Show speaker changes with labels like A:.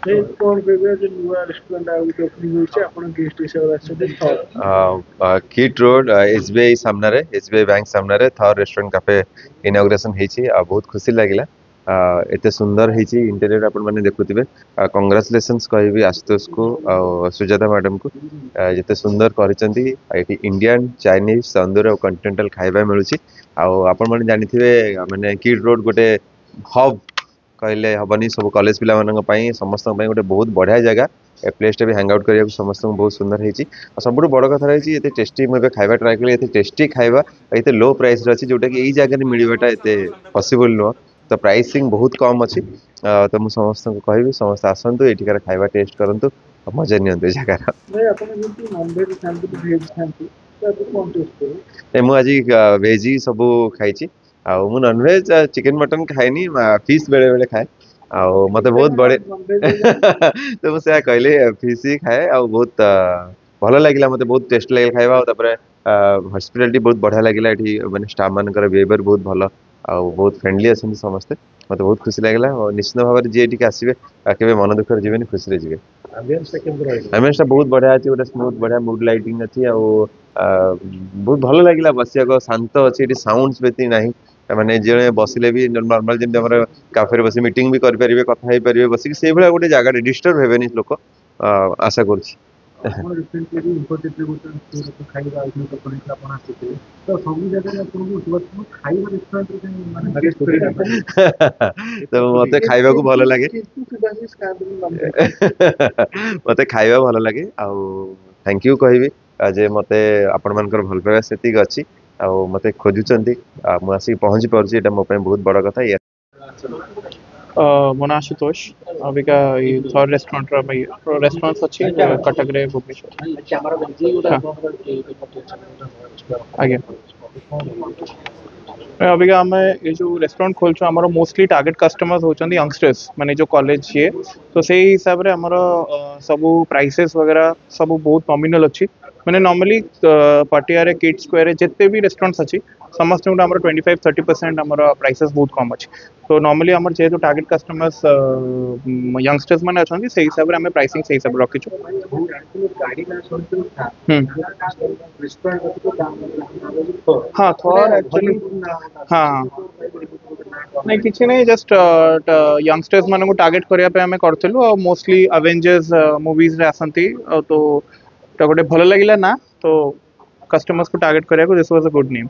A: ଏ କଣ କହିବେ ଯେ ନୂଆ ରେଷ୍ଟୁରାଣ୍ଟ ଆଉ ଗୋଟେ ଓପନିଂ ହେଇଛି ଆପଣ ଗେଷ୍ଟ ହିସାବରେ ଆସିଛନ୍ତି
B: किट रोड एसबीआई सामने एसबीआई बैंक सामने थर रेस्टोरेंट काफे इनाग्रेशन होती बहुत खुशी लगिला एते सुंदर होती इंटेरियर आपण मैंने देखुवे कंग्राचुलेशंस कहि आशुतोष को सुजाता मैडम को जिते सुंदर करी इंडियन चाइनीज तंदूर और कंटिनेंटल खाଇବା मिलूँ आपण मैंने जानी माने किड रोड गोटे हब कहले हबनी सब कॉलेज पिला समस्त गोटे बहुत बढ़िया जगह ए प्लेस भी हैंग आउट करिया समस्त बहुत सुंदर होती सब बड़ कथा रही है टेस्टी मुझे खाଇବା ट्राए कली टेस्टी खाଇବା ये लो प्राइस अच्छी जोटा कि यही जगह मिलवाटा ये पॉसिबल नुह तो प्राइसिंग बहुत कम अच्छी तो मुझे समस्त कहि समस्त आसतु ये खाଇବା टेस्ट करूँ मजा नि जगार
A: भाई ଆପଣ ଯେମିତି ନନଭେଜ ଖାଆନ୍ତି ଭେଜ ଖାଆନ୍ତି ତ ଆପଣ କଣ ଟେଷ୍ଟ କରିବେ
B: ମୁଁ ଆଜି ଭେଜ ହିଁ ସବୁ ଖାଇଛି ଆଉ ମୁଁ ନନଭେଜ ଚିକେନ ମଟନ ଖାଏନି ଫିସ୍ ବେଳେ ବେଳେ ଖାଏ ଆଉ ମତେ ବହୁତ ବଢେ ତ ମୁଁ ସେୟା କହିଲି ଫିସ୍ ହିଁ ଖାଏ ଆଉ ବହୁତ ଭଲ ଲାଗିଲା ମତେ ବହୁତ ଟେଷ୍ଟ ଲାଗିଲା ଖାଇବା ଆଉ ତାପରେ ହସ୍ପିଟାଲିଟି ବହୁତ ବଢିଆ ଲାଗିଲା ଏଠି ମାନେ ଷ୍ଟାଫ ମାନଙ୍କର ବିହେଭିୟର ବହୁତ ଭଲ ଆଉ ବହୁତ ଫ୍ରେଣ୍ଡଲି ଅଛନ୍ତି ସମସ୍ତେ ମତେ ବହୁତ ଖୁସି ଲାଗିଲା ଆଉ ନିଶ୍ଚିତ ଭାବରେ ଯିଏ ଏଠିକି ଆସିବେ କେବେ ମନ ଦୁଃଖରେ ଯିବେନି ଖୁସିରେ ଯିବେ
A: ଆମ୍ବିଏନ୍ସ ଟା କେମିତି ରହିବ
B: ଆମ୍ବିଏନ୍ସ ଟା ବହୁତ ବଢିଆ ଅଛି ଗୋଟେ ସ୍ମୁଥ ବଢିଆ ମୁଡ୍ ଲାଇଟିଂ ଅଛି ଆଉ ବହୁତ ଭଲ ଲାଗିଲା ବସିବାକୁ ଶାନ୍ତ ଅଛି ଏଠି ସାଉଣ୍ଡ ବେଶୀ ନାହିଁ ମାନେ ଜଣେ ବସିଲେ ବି ନର୍ମାଲ ଯେମିତି ଆମର କାଫେରେ ବସି ମିଟିଂ ବି କରିପାରିବେ କଥା ହେଇପାରିବେ ବସିକି ସେଇଭଳିଆ ଗୋଟେ ଜାଗାରେ ଡିଷ୍ଟର୍ବ ହେବେନି ଲୋକ ଆଶା କରୁଛି
A: ଆପଣ ରିସେଣ୍ଟଲି ବି ଇନ୍ଫୋସିଟିରେ ଗୋଟେ ଖାଇବା ଆଇଟମ କରିଥିଲେ ଆପଣ ଆସିଥିଲେ ତ ସବୁ ଜାଗାରେ ଆପଣଙ୍କୁ ଖାଇବା ରେଷ୍ଟୁରାଣ୍ଟରେ
B: ତ ମତେ ଖାଇବାକୁ ଭଲ ଲାଗେ ମତେ ଖାଇବା ଭଲ ଲାଗେ ଆଉ ଥ୍ୟାଙ୍କ ୟୁ କହିବି ଯେ ମତେ ଆପଣ ମାନଙ୍କର ଭଲ ପାଇବା ସେତିକି ଅଛି ଆଉ ମତେ ଖୋଜୁଛନ୍ତି ମୁଁ ଆସିକି ପହଞ୍ଚି ପାରୁଛି ଏଇଟା ମୋ ପାଇଁ ବହୁତ ବଡ କଥା
C: ମୋ ନାଁ ଆଶୁତୋଷ ଅବିକା ଏଇ ଥର ରେଷ୍ଟୁରାଣ୍ଟର ରେଷ୍ଟୁରାଣ୍ଟ ଅଛି କଟକରେ ଭୁବନେଶ୍ୱର ଆଜ୍ଞା अबिका आम ये जो रेस्टोरेंट खोलु आम मोस्टली टार्गेट कस्टमर्स होती यंगस्टर्स माने जो कॉलेज ये तो से हिसाब से आमर सब प्राइसेस वगैरह सब बहुत नॉमिनल अच्छी मैंने नॉर्मली पटिया किड स्क्वायर जिते भी रेस्टोरेंट्स अच्छी समस्त 25-30% आमर प्राइसेस बहुत कम अच्छी तो नॉर्मली आमर जेहेतु टार्गेट कस्टमर्स यंगस्टर्स मैंने अच्छा से हिसाब से आम प्राइसिंग से हिसाब से रखीचु हाँ थर एक्चुअली हाँ नहीं किसी नहीं जस्ट यंगस्टर्स मान टार्गेट करने आम करूँ मोस्टली अवेंजर्स मुवीज आसती तो गोटे भल लगे ना तो कस्टमर्स को टार्गेट करने this was a good name